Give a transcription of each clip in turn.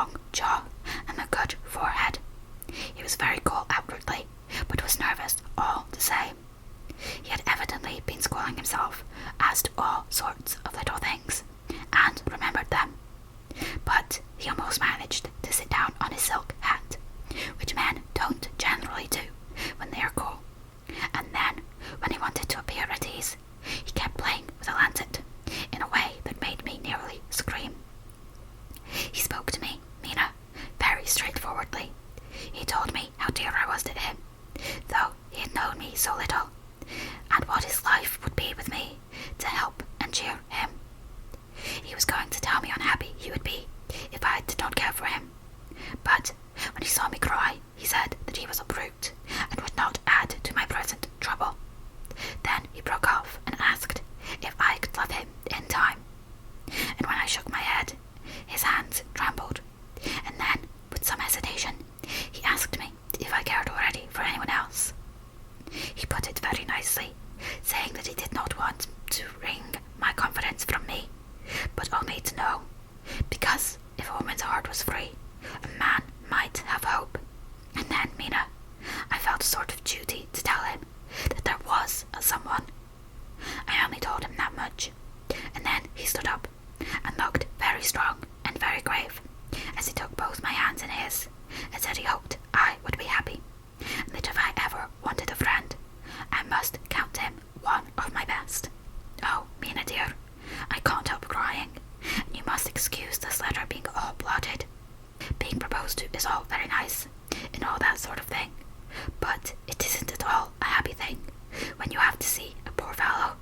strong jaw and a good forehead. He was very cool outwardly, but was nervous all the same. He had evidently been schooling himself as to all sorts of little things, and remembered them. But he almost managed to sit down on his silk hat, which men don't generally do when they are cool. And then, when he wanted to appear at ease, he kept playing with a lancet in a way that made me nearly scream. He spoke to me, Mina, very straightforwardly. He told me how dear I was to him, though he had known me so little, and what his life would be with me to help and cheer him. He was going to tell me how unhappy he would be if I did not care for him, but when he saw me cry, he said that he was a brute and would not add to my present trouble. Then he broke off and asked if I could love him in time, and when I shook my head, his hands trembled, and then, with some hesitation, he asked me if I cared already for anyone else. He put it very nicely, saying that he did not want to wring my confidence from me, but only to know, because if a woman's heart was free, a man might have hope. And then, Mina, I felt a sort of duty to tell him that there was a someone. I only told him that much, and then he stood up and looked very strong and very grave as he took both my hands in his and said he hoped I would be happy, and that if I ever wanted a friend, I must count him one of my best. Oh, Mina dear, I can't help crying, and you must excuse this letter being all blotted. Being proposed to is all very nice, and all that sort of thing, but it isn't at all a happy thing when you have to see a poor fellow,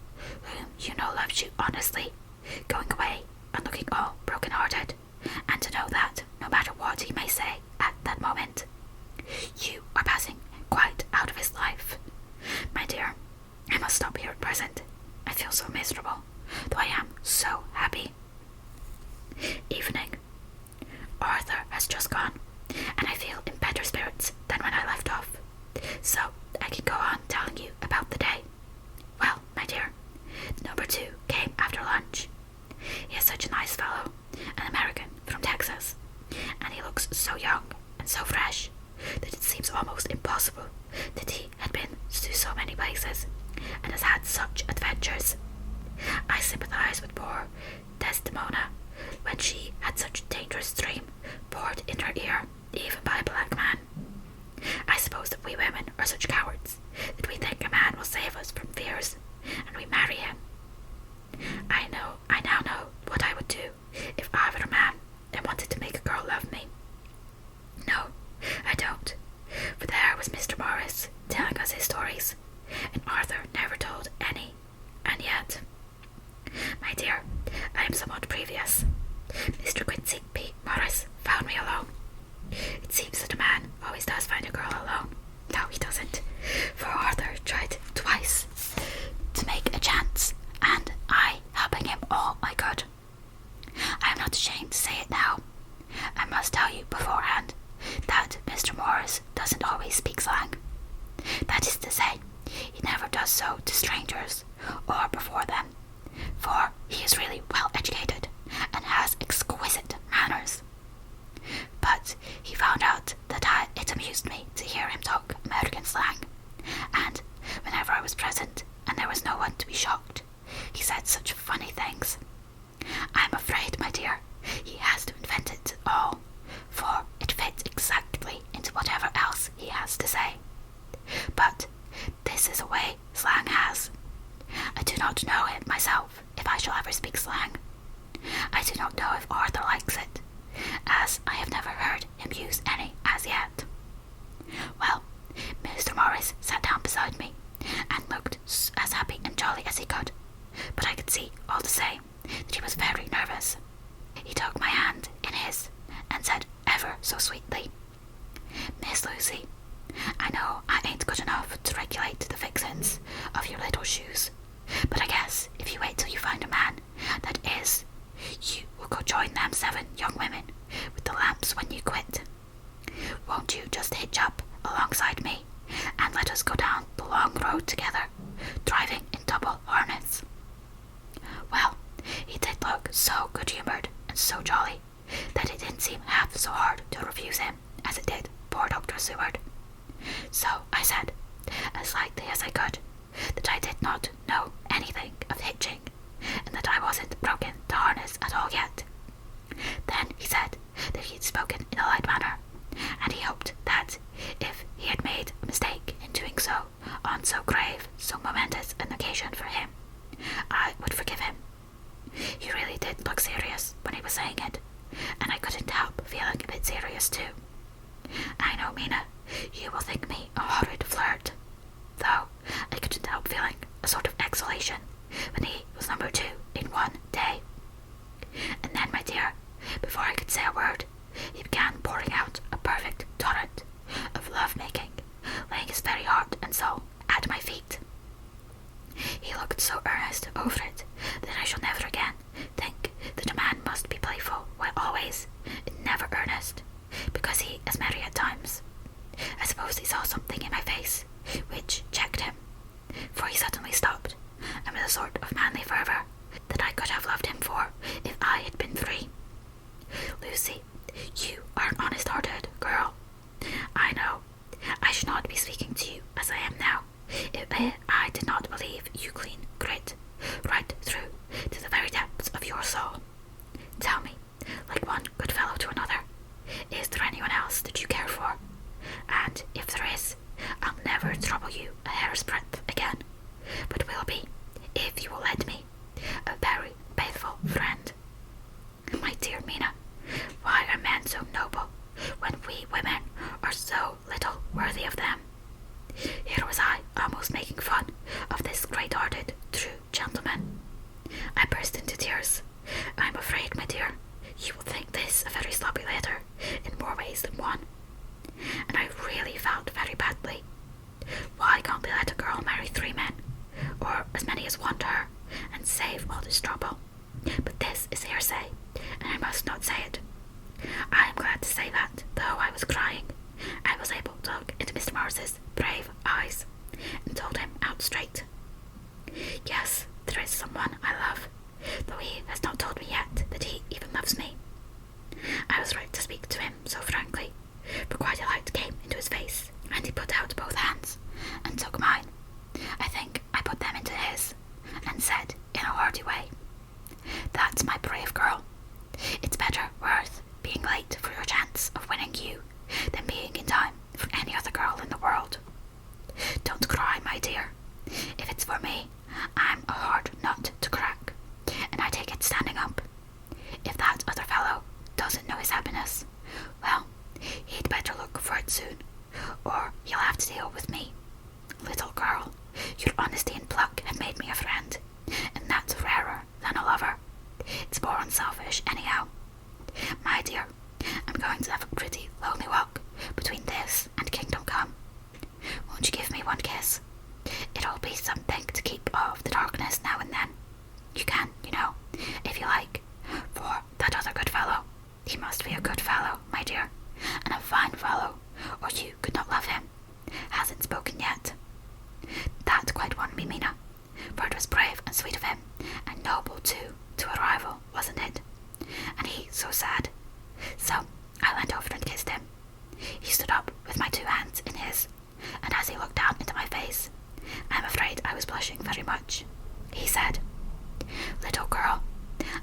whom you know loves you honestly, going away and looking all broken-hearted, and to know that, no matter what he may say at that moment, you are passing quite out of his life. My dear, I must stop here at present. I feel so miserable, though I am so happy. Evening. Arthur has just gone, and I feel in better spirits than when I left off, so I can go on telling you about the day. Well, my dear, number 2 came after lunch. He is such a nice fellow, an American from Texas, and he looks so young and so fresh that it seems almost impossible that he had been to so many places and has had such adventures. I sympathize with poor Desdemona when she had such a dangerous dream poured in her ear, even by a black man. I suppose that we women are such cowards that we think a man will save us from fears, and we marry him. I now know what I would do if I were a man and wanted to make a girl love me. No, I don't, for there was Mr. Morris telling us his stories, and Arthur never told any, and yet... My dear, I am somewhat previous. Mr. Quincy P. Morris found me alone. It seems that a man always does find a girl alone. No, he doesn't, for Arthur tried twice to make a chance, and I helping him all I could. I am not ashamed to say it now. I must tell you beforehand that Mr. Morris doesn't always speak slang. That is to say, he never does so to strangers or before them, for he is really well educated and has exquisite manners. But he found out that it amused me to hear him talk American slang, and whenever I was present and there was no one to be shocked, he said such funny things. I'm afraid, my dear, he has to invent it all, for it fits exactly into whatever else he has to say. But this is a way slang has. I do not know it myself if I shall ever speak slang. I do not know if Arthur likes it, as I have never heard him use any as yet. Well, Mr. Morris sat down beside me and looked as happy and jolly as he could, but I could see all the same that he was very nervous. He took my hand in his and said ever so sweetly, Miss Lucy, I know I ain't good enough to regulate the fixins of your little shoes, but I guess if you wait till you find a man that is, you will go join them 7 young women with the lamps when you quit. Won't you just hitch up alongside me and let us go down the long road together, driving in double harness? Well, he did look so good-humoured and so jolly that it didn't seem half so to refuse him, as it did poor Dr. Seward. So I said, as lightly as I could, that I did not know anything of hitching, and that I wasn't broken to harness at all yet. Then he said that he had spoken in a light manner, and he hoped that if he had made a mistake in doing so on so grave, so momentous an occasion for him, I would forgive him. He really did look serious when he was saying it, and I couldn't help feeling a bit serious too. I know, Mina, you will think me a horrid flirt, though I couldn't help feeling a sort of exhalation when he was number 2 in one day. And then, my dear, before I could say a word, he began pouring out a perfect torrent of love-making, laying his very heart and soul at my feet. He looked so earnest over it that I shall never again think that a man must be playful while always and never earnest, because he is merry at times. I suppose he saw something in my face which checked him, for he suddenly stopped, and with a sort of manly fervour that I could have loved him for if I had been free. Lucy, you are an honest-hearted girl. I know I should not be speaking to you as I am now if I did not believe you clean grit right through to the very depths of your soul. Tell me, like one good fellow to another, is there anyone else that you care for? And if there is, I'll never trouble you a hair's breadth again, but will be, if you will let me, a very faithful friend. My dear Mina, why are men so noble when we women are so little worthy of them? Here was I almost making fun of this great-hearted, true gentleman. I burst into tears. I'm afraid, my dear, you will think this a very sloppy letter in more ways than one. And I really felt very badly. Why can't they let a girl marry 3 men, or as many as want her, and save all this trouble? But this is hearsay, and I must not say it. I am glad to say that, though I was crying, I was able to look into Mr. Morris's brave eyes, and told him out straight. Yes, there is someone I love, though he has not told me yet that he even loves me. I was right to speak to him so frankly, for quite a light came into his face, and he put out both hands, and took mine. I think I put them into his, and said in a hearty way, "That's my brave girl. It's better worth being late for your chance of winning you than being in time for any other girl in the world. Don't cry, my dear. If it's for me, I'm a hard nut to crack, and I take it standing up. If that other fellow doesn't know his happiness, well, he'd better look for it soon, or he'll have to deal with me. Little girl, your honesty and pluck have made me a friend, and that's rarer than a lover. It's more unselfish anyhow. My dear, I'm going to have a pretty lonely walk between this and Kingdom Come. Won't you give me one kiss? It'll be something to keep off the darkness now and then. You can, you know, if you like, for that other good fellow. He must be a good fellow, my dear, and a fine fellow, or you could not love him. Hasn't spoken yet. That quite won me, Mina, for it was brave and sweet of him, and noble too, to a rival, wasn't it? And he so sad. So I leant over and kissed him. He stood up with my 2 hands in his, and as he looked down into my face, I'm afraid I was blushing very much. He said, "Little girl,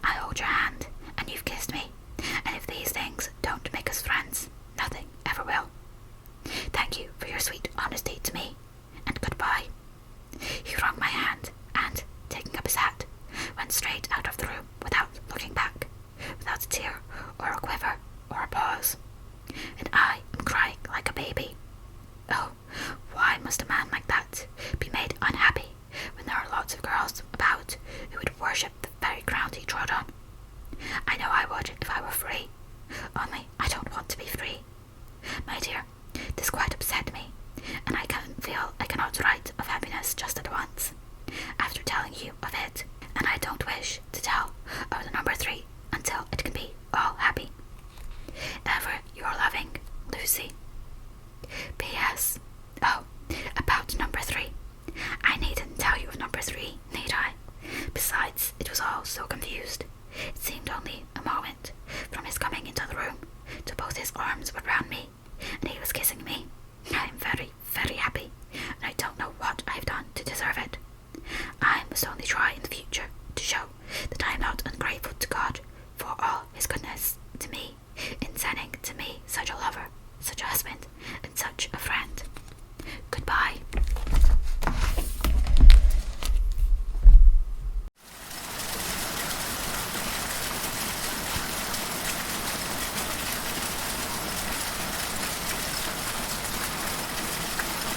I hold your hand, and you've kissed me, and if these things don't make us friends, nothing ever will. Thank you for your sweet honesty to me, and goodbye." He wrung my hand, and, taking up his hat, went straight out of the room without looking back, without a tear or a quiver or a pause. And I am crying like a baby. Oh, why must a man like that be made unhappy when there are lots of girls about who would worship the very ground he trod on? I know I would if I were free, only I don't want to be free. My dear, this quite upset me, and I cannot write of happiness just at once, after telling you of it, and I don't wish to tell of the number 3 until it can be all happy. Ever your loving, Lucy. P.S. Oh, about number 3. I needn't tell you of number 3, need I? Besides, it was all so confused. It seemed only a moment from his coming into the room to both his arms were round me,